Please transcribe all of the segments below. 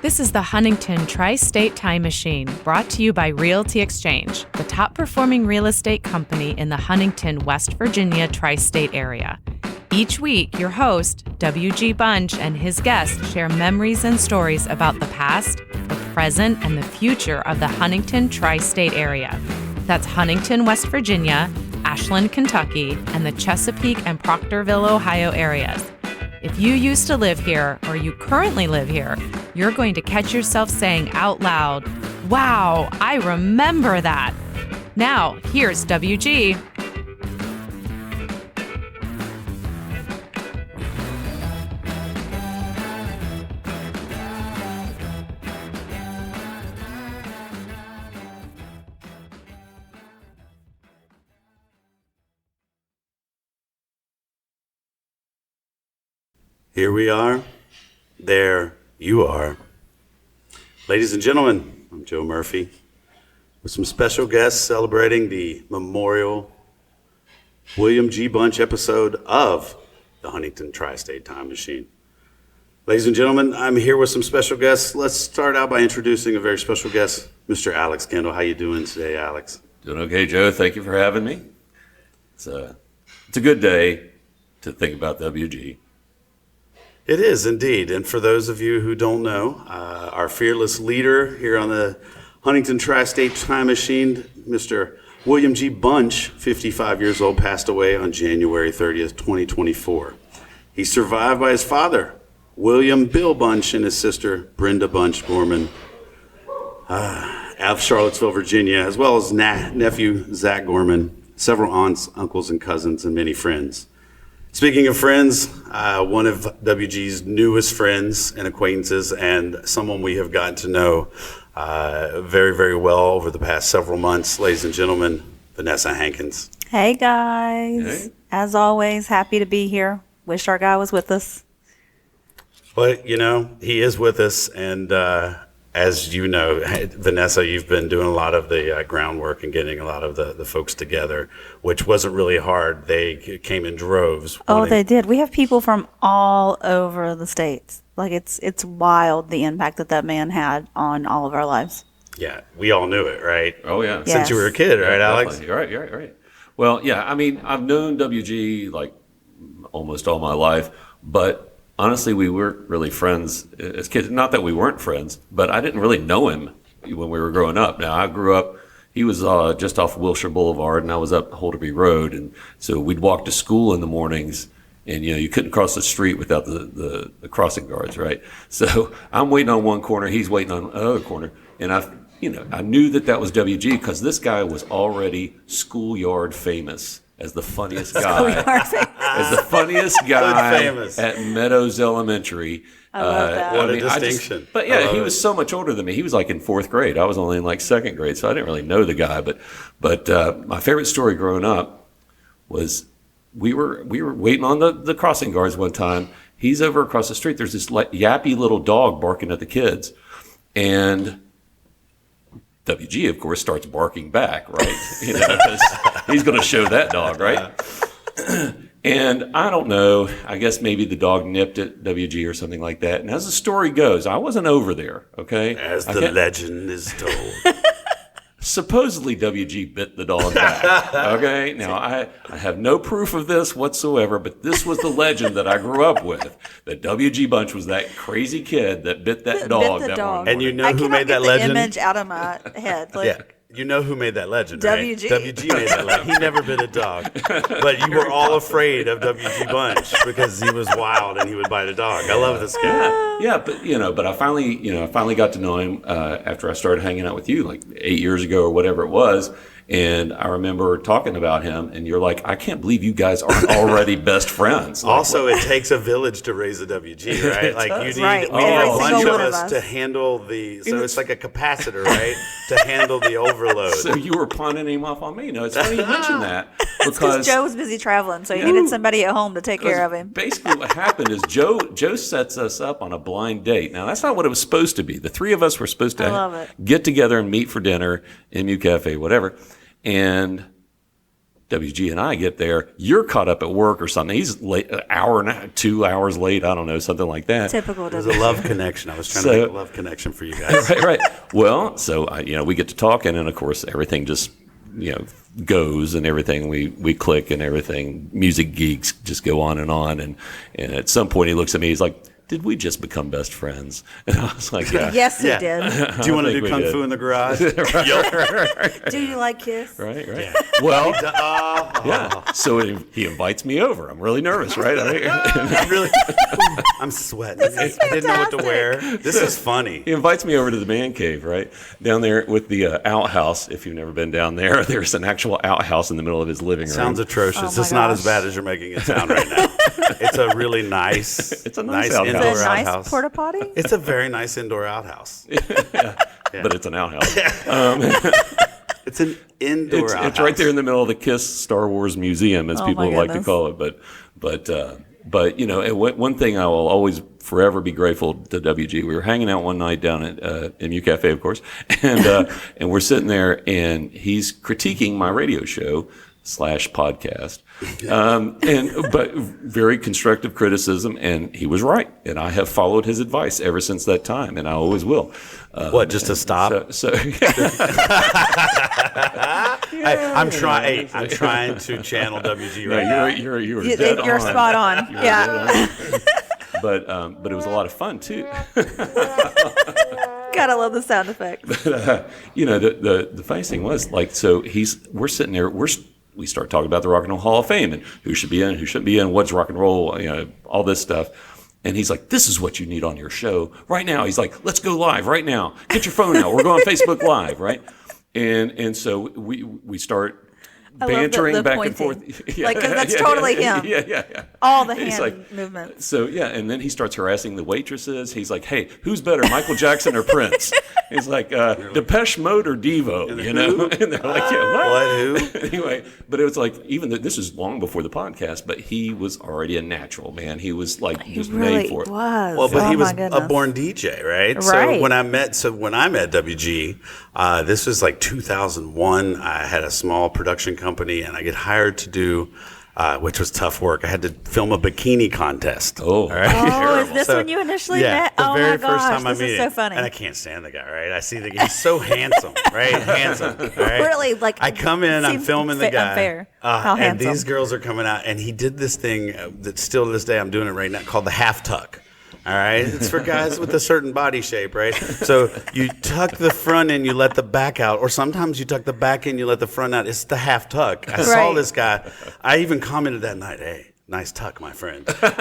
This is the Huntington Tri-State Time Machine, brought to you by Realty Exchange, the top-performing real estate company in the Huntington, West Virginia Tri-State Area. Each week, your host, W.G. Bunch, and his guests share memories and stories about the past, the present, and the future of the Huntington Tri-State Area. That's Huntington, West Virginia, Ashland, Kentucky, and the Chesapeake and Proctorville, Ohio areas. If you used to live here or you currently live here, you're going to catch yourself saying out loud, "Wow, I remember that." Now, here's WG. Here we are. There you are. Ladies and gentlemen, I'm Joe Murphy with some special guests celebrating the Memorial William G. Bunch episode of the Huntington Tri-State Time Machine. Ladies and gentlemen, I'm here with some special guests. Let's start out by introducing a very special guest, Mr. Alex Kendall. How you doing today, Alex? Doing okay, Joe. Thank you for having me. It's a good day to think about WG. It is indeed. And for those of you who don't know, our fearless leader here on the Huntington Tri-State Time Machine, Mr. William G. Bunch, 55 years old, passed away on January 30th, 2024. He's survived by his father, William Bill Bunch, and his sister, Brenda Bunch Gorman, out of Charlottesville, Virginia, as well as nephew, Zach Gorman, several aunts, uncles, and cousins, and many friends. Speaking of friends, one of WG's newest friends and acquaintances, and someone we have gotten to know very, very well over the past several months, ladies and gentlemen, Vanessa Hankins. Hey guys, Hey. As always, happy to be here. Wish our guy was with us. But, you know, he is with us, and as you know, Vanessa, you've been doing a lot of the groundwork and getting a lot of the folks together, which wasn't really hard. They came in droves. Oh, they did. We have people from all over the states. Like it's wild the impact that man had on all of our lives. Yeah, we all knew it, right? Oh, yeah. Yeah. Since you were a kid, right, Alex? Definitely. Right. Well, yeah, I mean, I've known WG like almost all my life, but honestly, we weren't really friends as kids. Not that we weren't friends, but I didn't really know him when we were growing up. Now, I grew up, he was just off Wilshire Boulevard, and I was up Holderby Road. And so we'd walk to school in the mornings, and, you know, you couldn't cross the street without the crossing guards, right? So I'm waiting on one corner, he's waiting on another corner. And I knew that was WG because this guy was already schoolyard famous as the funniest guy. As the funniest guy at Meadows Elementary. I love that. What a distinction. But yeah, he was so much older than me. He was like in fourth grade. I was only in like second grade, so I didn't really know the guy. But my favorite story growing up was we were waiting on the crossing guards one time. He's over across the street. There's this yappy little dog barking at the kids. And WG, of course, starts barking back, right? You know, 'cause he's going to show that dog, right? And I don't know, I guess maybe the dog nipped at WG or something like that. And as the story goes, I wasn't over there, okay? As the legend is told. Supposedly WG bit the dog back, okay? Now, I have no proof of this whatsoever, but this was the legend that I grew up with, that WG Bunch was that crazy kid that bit that dog. Bit the dog. And you know I who cannot made that get legend? the image out of my head. Like, Yeah. You know who made that legend, right? WG. WG made that legend. He never bit a dog. But you were all afraid of WG Bunch because he was wild and he would bite a dog. I love this guy. Yeah, but I finally got to know him after I started hanging out with you like 8 years ago or whatever it was. And I remember talking about him, and you're like, I can't believe you guys aren't already best friends. Like, Also, it takes a village to raise a WG, right? Like you need Right. a bunch Every of single us one of to us. handle so it's like a capacitor, right? To handle the overload. So you were punning him off on me. No, it's funny you mentioned that because Joe was busy traveling, so he needed somebody at home to take care of him. Basically, what happened is Joe sets us up on a blind date. Now, that's not what it was supposed to be. The three of us were supposed I to love it. get together and meet for dinner, MU Cafe, whatever. And WG and I get there, you're caught up at work or something. He's late, an hour and a half, 2 hours late. I don't know, something like that. Typical. It was a love connection. I was trying to make a love connection for you guys. Right. Well, so we get to talking, and of course everything just goes, and everything we click, and everything. Music geeks just go on, and at some point he looks at me. He's like, "Did we just become best friends?" And I was like, "Yeah." Yes, he did. Do you want to do Kung Fu in the garage? Do you like Kiss? Right. Yeah. Well, yeah. So he invites me over. I'm really nervous, right? I'm sweating. I didn't know what to wear. This is funny. He invites me over to the man cave, right? Down there with the outhouse. If you've never been down there, there's an actual outhouse in the middle of his living room. Sounds atrocious. It's not as bad as you're making it sound right now. It's a really nice, it's a nice outhouse. indoor Is it a nice outhouse. porta potty? It's a very nice indoor outhouse. But it's an outhouse. It's an indoor outhouse. It's right there in the middle of the Kiss Star Wars Museum, as people like to call it. But one thing I will always forever be grateful to WG. We were hanging out one night down at MU Cafe, of course, and we're sitting there, and he's critiquing my radio show / podcast, but very constructive criticism, and he was right, and I have followed his advice ever since that time, and I always will. Just to stop? I'm trying to channel WG right now. You're dead on. You're spot on. Yeah. But it was a lot of fun too. Gotta love the sound effect. The funny thing was, we're sitting there, we start talking about the Rock and Roll Hall of Fame and who should be in, who shouldn't be in, what's rock and roll, all this stuff. And he's like, "This is what you need on your show right now." He's like, "Let's go live right now. Get your phone out. We're going Facebook Live, right?" And so we start bantering the back pointing. and forth. Because that's totally him. Yeah. All the hand movements. So, and then he starts harassing the waitresses. He's like, "Hey, who's better, Michael Jackson or Prince?" He's like, "Depeche Mode or Devo?" And they're like, "Yeah, what?" Who? Anyway, but it was like, this is long before the podcast, but he was already a natural, man. He was like He just really made for it. was. Well, but he was my a goodness. born DJ, right? Right. So when I met WG, this was like 2001. I had a small production company, and I get hired to do, which was tough work. I had to film a bikini contest. Oh, all right? Oh, is this when you initially met? The Oh very my first gosh, time I this meet is him. so funny. And I can't stand the guy, right? I see the guy. He's so handsome, right? Handsome, right? Really, I come in, I'm seems filming the guy. unfair. How and handsome. these girls are coming out, and he did this thing that still to this day I'm doing it right now called the half tuck. All right, it's for guys with a certain body shape, right? So you tuck the front in, you let the back out, or sometimes you tuck the back in, you let the front out. It's the half tuck. I saw Right. this guy. I even commented that night, "Hey, nice tuck, my friend." But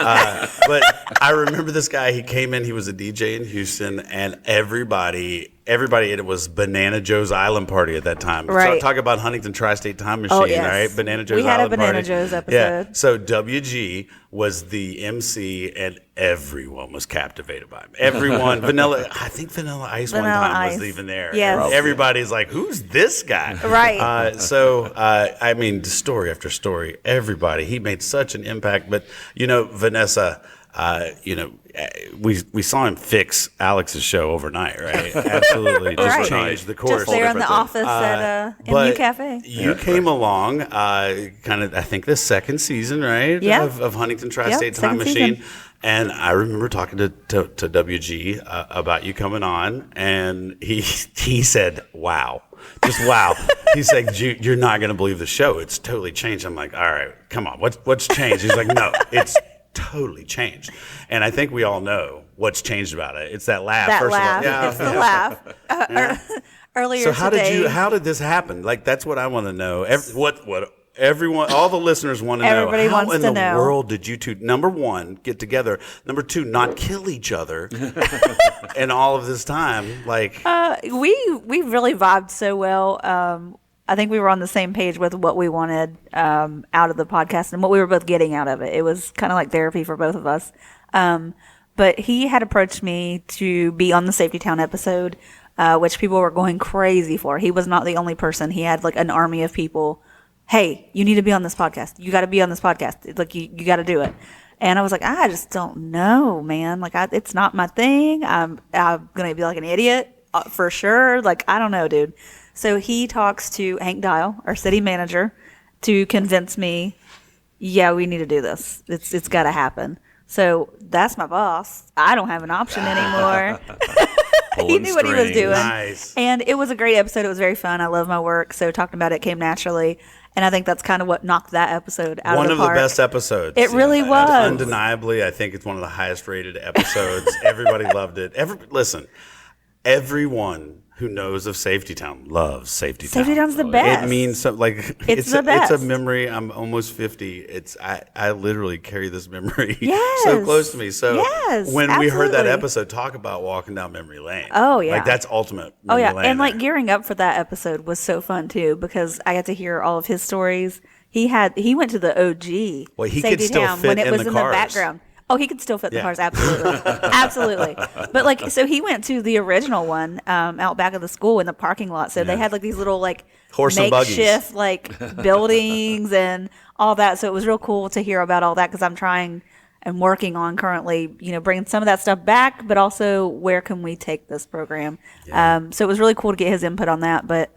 I remember this guy. He came in. He was a DJ in Houston, and everybody. It was Banana Joe's Island Party at that time. Right. So talk about Huntington Tri-State Time Machine, Oh, yes. right? Banana Joe's We had a Island Banana Party. Joe's Yeah. episode. So WG was the MC, and everyone was captivated by him. Everyone, I think Vanilla Ice one Vanilla time Ice. was even there. Yes. And everybody's like, "Who's this guy?" Right. I mean, story after story, everybody. He made such an impact. But Vanessa, we saw him fix Alex's show overnight, right? Absolutely, just Right. changed the course. Just there in the different office at MU But Cafe. you came along, kind of, I think, the second season, right? Yeah. Of Huntington Tri-State Yep, Time second Machine. season. And I remember talking to WG about you coming on, and he said, "Wow." Just wow. He said, "You're not going to believe the show. It's totally changed." I'm like, "All right, come on. What's changed?" He's like, "No, it's totally changed." And I think we all know what's changed about it. It's that laugh. That first laugh. of all. It's the laugh. Earlier So today. how did this happen? Like, that's what I want to know. Everyone, all the listeners want to know. Everybody How wants in to the know. world did you two, number one, get together? Number two, not kill each other in all of this time? Like, we really vibed so well. I think we were on the same page with what we wanted out of the podcast and what we were both getting out of it. It was kind of like therapy for both of us. But he had approached me to be on the Safety Town episode, which people were going crazy for. He was not the only person. He had like an army of people. "Hey, you need to be on this podcast. You got to be on this podcast. It's like you got to do it." And I was like, "I just don't know, man. Like, it's not my thing. I'm gonna be like an idiot for sure. Like, I don't know, dude." So he talks to Hank Dial, our city manager, to convince me, yeah, we need to do this. It's got to happen. So that's my boss. I don't have an option anymore. He knew what he was doing. Nice. And it was a great episode. It was very fun. I love my work. So talking about it came naturally. And I think that's kind of what knocked that episode out of the park. One of the best episodes. It really was. Undeniably, I think it's one of the highest rated episodes. Everybody loved it. Listen, everyone who knows of Safety Town loves Safety Town. Safety Town's the best. It means something like it's the best. It's a memory. I'm almost 50. I literally carry this memory yes. so close to me. So yes, when absolutely. we heard that episode, talk about walking down memory lane. Oh yeah, like that's ultimate. Oh yeah, lane and like there. gearing up for that episode was so fun too because I got to hear all of his stories. He went to the OG. Well, he Safety could still Town fit when it in was the in cars. the background. Oh, he could still fit in the Yeah. cars, absolutely, absolutely. But like, so he went to the original one out back of the school in the parking lot. So they had like these little like Horse and buggies. makeshift like buildings and all that. So it was real cool to hear about all that because I'm trying and working on currently, bringing some of that stuff back, but also where can we take this program? Yeah. So it was really cool to get his input on that. But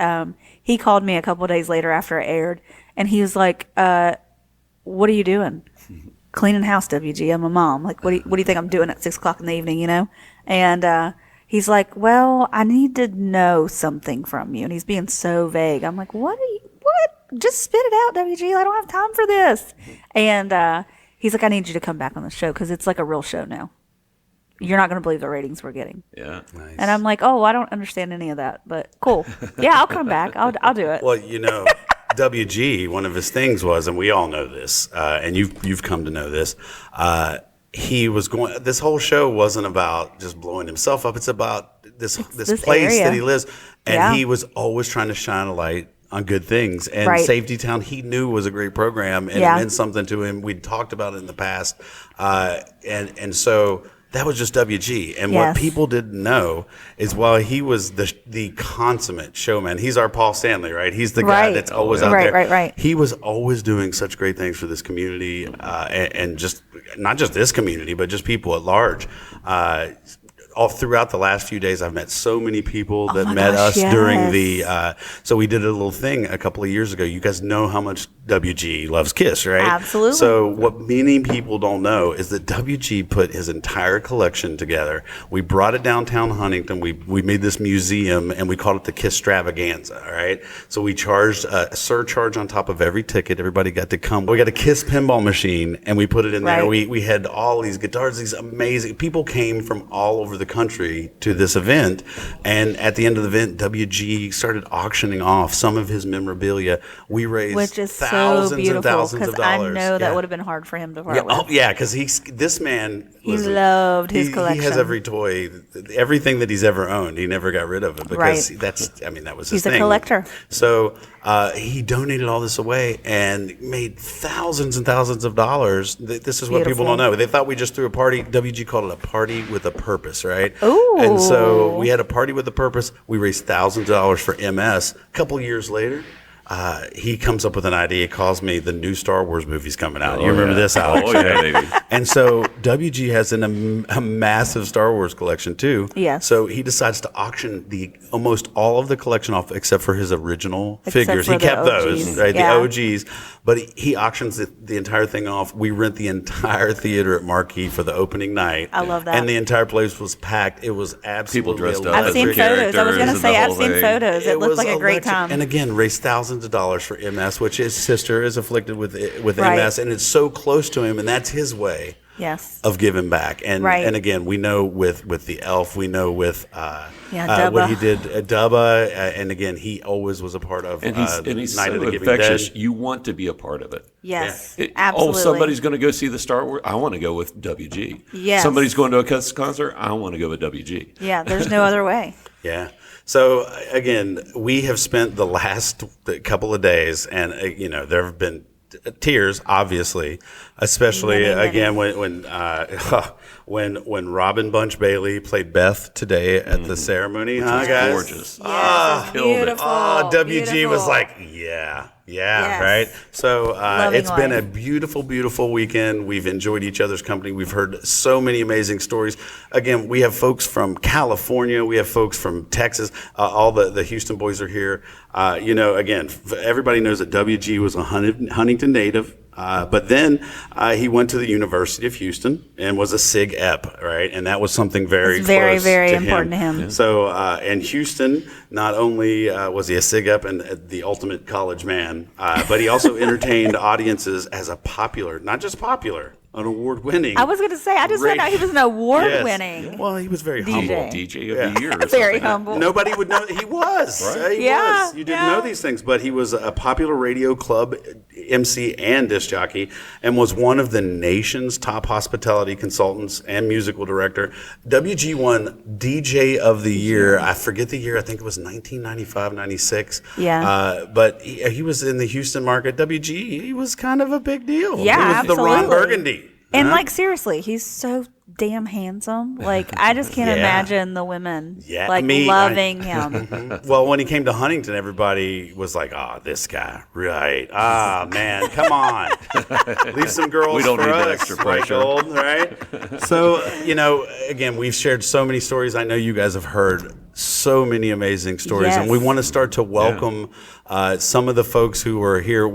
he called me a couple of days later after it aired, and he was like, "What are you doing?" Cleaning house, WG. I'm a mom. Like, what do you think I'm doing at 6:00 in the evening? And he's like, "Well, I need to know something from you." And he's being so vague. I'm like, "What? Just spit it out, WG. I don't have time for this." And he's like, "I need you to come back on the show because it's like a real show now. You're not going to believe the ratings we're getting." Yeah. Nice. And I'm like, "Oh, I don't understand any of that, but cool. Yeah, I'll come back. I'll do it." Well, WG, one of his things was, and we all know this, and you've come to know this, he was going, this whole show wasn't about just blowing himself up. It's about this place area that he lives. And Yeah. he was always trying to shine a light on good things. And Right. Safety Town, he knew was a great program and Yeah. it meant something to him. We'd talked about it in the past. And so that was just WG. And what Yes. people didn't know is while he was the consummate showman, he's our Paul Stanley, right? He's the guy Right. that's always out Right, there. right. He was always doing such great things for this community, and just not just this community, but just people at large. All throughout the last few days, I've met so many people that my met gosh, us during yes. the. So we did a little thing a couple of years ago. You guys know how much WG loves Kiss, right? Absolutely. So what many people don't know is that WG put his entire collection together. We brought it downtown Huntington. We made this museum and we called it the Kiss Stravaganza. All right. So we charged a surcharge on top of every ticket. Everybody got to come. We got a Kiss pinball machine and we put it in there. Right. We had all these guitars. These amazing people came from all over the country to this event. And at the end of the event, WG started auctioning off some of his memorabilia. We raised Which is so thousands and beautiful thousands of because I dollars. know that Yeah. would have been hard for him to part Yeah, with. oh, yeah, because this man. He listen, loved his He collection. has every toy, everything that he's ever owned. He never got rid of it because Right. that was his He's a thing. collector. So he donated all this away and made thousands and thousands of dollars. This is what people Beautiful. don't know. They thought we just threw a party. WG called it a party with a purpose, right? Ooh. And so we had a party with a purpose. We raised thousands of dollars for MS. A couple years later, he comes up with an idea, calls me, the new Star Wars movie's coming out. You remember this, Alex? Oh, yeah, baby. And so WG has a massive Star Wars collection too. Yes. So he decides to auction almost all of the collection off except for his original Except figures. for He the kept those, OGs. right? Yeah. The OGs. But he auctions the entire thing off. We rent the entire theater at Marquee for the opening night. I love that. And the entire place was packed. It was absolutely People dressed up I've as seen the photos. I was going to characters say, and I've the whole seen thing. photos. It looked was like a great electric. time. And again, raised thousands of dollars for MS, which his sister is afflicted with Right. MS, and it's so close to him, and that's his way Yes. of giving back. And Right. and again, we know with the Elf, we know with Dubba. what he did at Dubba, and again, he always was a part of And he's Night so of the Giving infectious. Dead. You want to be a part of it. Yes. Oh, Absolutely. somebody's going to go see the Star Wars. I want to go with WG. Yes. Somebody's going to a Kiss concert. I want to go with WG. Yeah, there's no other way. Yeah. So again, we have spent the last couple of days, and there have been tears, obviously, especially Many, many. again when Robin Bunch Bailey played Beth today at the ceremony. Huh, guys? Gorgeous. Yes, killed it. beautiful. Oh, WG was beautiful. like, yeah. Yeah. Yes. Right. So it's been a life. beautiful, beautiful weekend. We've enjoyed each other's company. We've heard so many amazing stories. Again, we have folks from California. We have folks from Texas. All the Houston boys are here. Again, everybody knows that WG was a Huntington native. But then he went to the University of Houston and was a Sig Ep, right? And that was something very very, close very to important to him. Yeah. So, in Houston, not only was he a Sig Ep and the ultimate college man, but he also entertained audiences as a popular, not just popular, an award-winning. I was going to say, I just found out he was an award-winning. Yes. Well, he was very DJ. humble. DJ of the year. Or Very something. humble. Nobody would know he was. Right. He Yeah, was. You didn't yeah. know these things, but he was a popular radio club MC and disc jockey, and was one of the nation's top hospitality consultants and musical director. WG won DJ of the year. I forget the year. I think it was 1995, 96. Yeah. But he was in the Houston market. WG, he was kind of a big deal. Yeah, he was the Ron absolutely. Burgundy. And Huh? like seriously, he's so damn handsome. Like I just can't Yeah. imagine the women Yeah, loving him. Well, when he came to Huntington, everybody was like, "Oh, this guy, right? Ah, man, come on, leave some girls We don't for need that us, extra Mike pressure." Gold, right?" So, again, we've shared so many stories. I know you guys have heard so many amazing stories, Yes. and we want to start to welcome some of the folks who are here.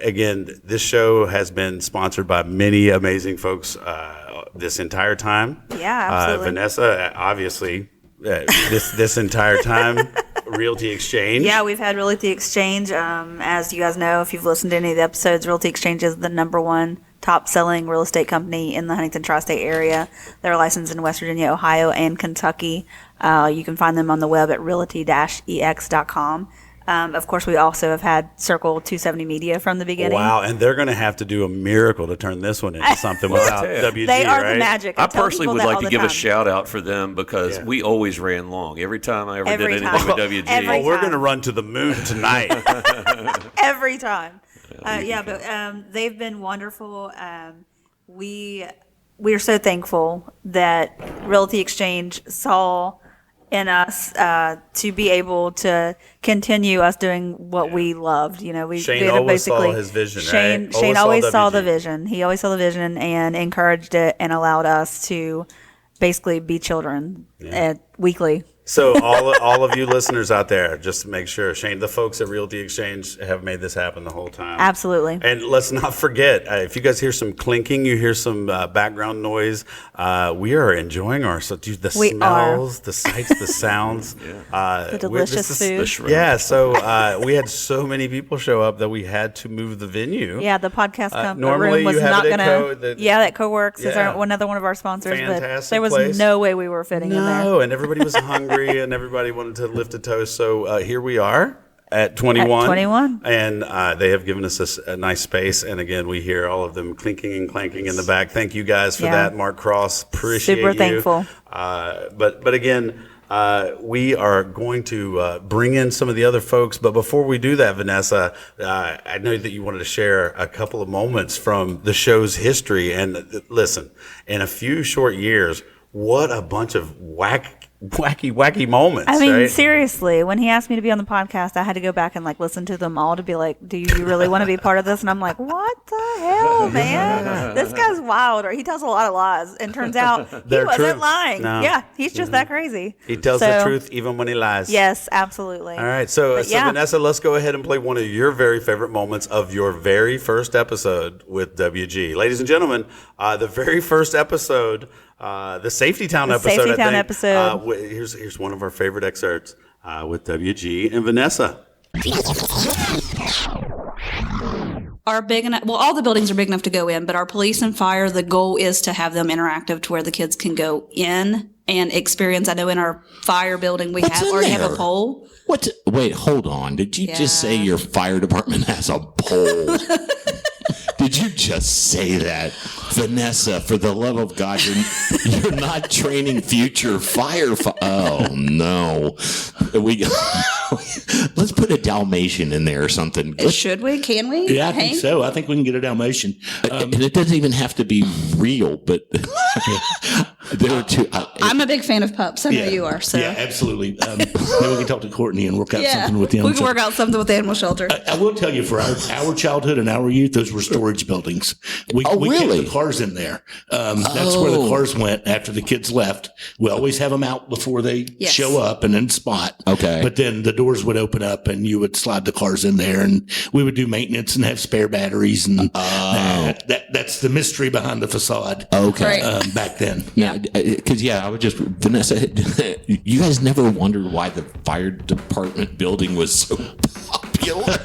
Again, this show has been sponsored by many amazing folks this entire time. Yeah, absolutely. Vanessa, obviously, this entire time, Realty Exchange. Yeah, we've had Realty Exchange. As you guys know, if you've listened to any of the episodes, Realty Exchange is the #1 top-selling real estate company in the Huntington Tri-State Area. They're licensed in West Virginia, Ohio, and Kentucky. You can find them on the web at realty-ex.com. Of course, we also have had Circle 270 Media from the beginning. Wow, and they're going to have to do a miracle to turn this one into something without WG, They are right? the magic. I tell personally people would that like all to the give a time. shout out for them because Yeah. we always ran long. Every time I ever Every did time. anything with WG. Every Well, we're time. going to run to the moon tonight. Every time. But they've been wonderful. We're so thankful that Realty Exchange saw in us to be able to continue us doing what we loved. We Shane did always saw basically his vision, Shane, right? Shane Always always saw saw the WG. vision. He always saw the vision and encouraged it and allowed us to basically be children weekly. So all of you listeners out there, just to make sure, Shane, the folks at Realty Exchange have made this happen the whole time. Absolutely. And let's not forget, if you guys hear some clinking, you hear some background noise, we are enjoying ourselves. The We smells, the sights, the sounds. The delicious food. Yeah, so we had so many people show up that we had to move the venue. Yeah, the podcast normally room was you have not it at going to. Yeah. That Co-Works is Yeah. another one of our sponsors, but Fantastic there was place. no way we were fitting in there. No, and everybody was hungry and everybody wanted to lift a toast. So here we are at 21. At 21. And they have given us a nice space. And again, we hear all of them clinking and clanking in the back. Thank you guys for Yeah. that. Mark Cross, appreciate Super you. thankful. But again, we are going to bring in some of the other folks. But before we do that, Vanessa, I know that you wanted to share a couple of moments from the show's history. And listen, in a few short years, what a bunch of wacky moments. I mean, right? seriously, when he asked me to be on the podcast, I had to go back and listen to them all to be like, do you really want to be part of this? And I'm like, what the hell, man? This guy's wild, or he tells a lot of lies. And turns out he They're wasn't true. lying. No. Yeah, he's just that crazy. He tells So, the truth even when he lies. Yes, absolutely. All right, so But yeah. Vanessa, let's go ahead and play one of your very favorite moments of your very first episode with WG. Ladies and gentlemen, the very first episode, the Safety Town episode. Safety I Town think. episode. Here's one of our favorite excerpts with WG and Vanessa. Are big enough. Well, all the buildings are big enough to go in, but our police and fire, the goal is to have them interactive to where the kids can go in and experience. I know in our fire building we What's in already have a there? pole. What? Wait, hold on. Did you just say Yeah. your fire department has a pole? Did you just say that? Vanessa, for the love of God, you're not training future oh, no. Let's put a Dalmatian in there or something. Should we? Can we? Yeah, I think Hank? so. I think we can get a Dalmatian. And it doesn't even have to be real, but there are two. I'm a big fan of pups. I know you are. So Yeah, absolutely. Maybe we can talk to Courtney and work out something with the we animal can work shelter. out something with the animal shelter. I will tell you, for our childhood and our youth, those were storage buildings. We really? kept the cars in there. That's where the cars went after the kids left. We always have them out before they show up and in spot. Okay. But then the doors would open up and you would slide the cars in there, and we would do maintenance and have spare batteries. And that's the mystery behind the facade. Okay. Right. Back then. Because I would just, Vanessa, you guys never wondered why the fire department building was so popular?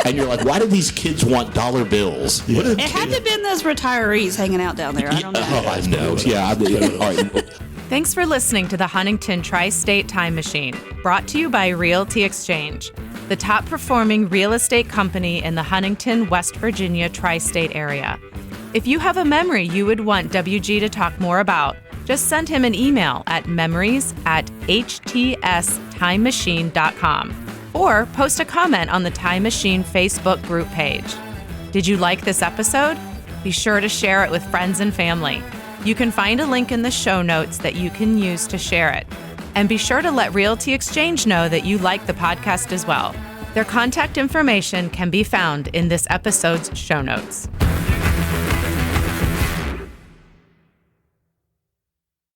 And you're like, why do these kids want dollar bills? Yeah. It had to have been those retirees hanging out down there. I don't know. I know. Yeah. All right. Thanks for listening to the Huntington Tri-State Time Machine, brought to you by Realty Exchange, the top performing real estate company in the Huntington, West Virginia Tri-State Area. If you have a memory you would want WG to talk more about, just send him an email at memories@htstimemachine.com or post a comment on the Time Machine Facebook group page. Did you like this episode? Be sure to share it with friends and family. You can find a link in the show notes that you can use to share it. And be sure to let Realty Exchange know that you like the podcast as well. Their contact information can be found in this episode's show notes.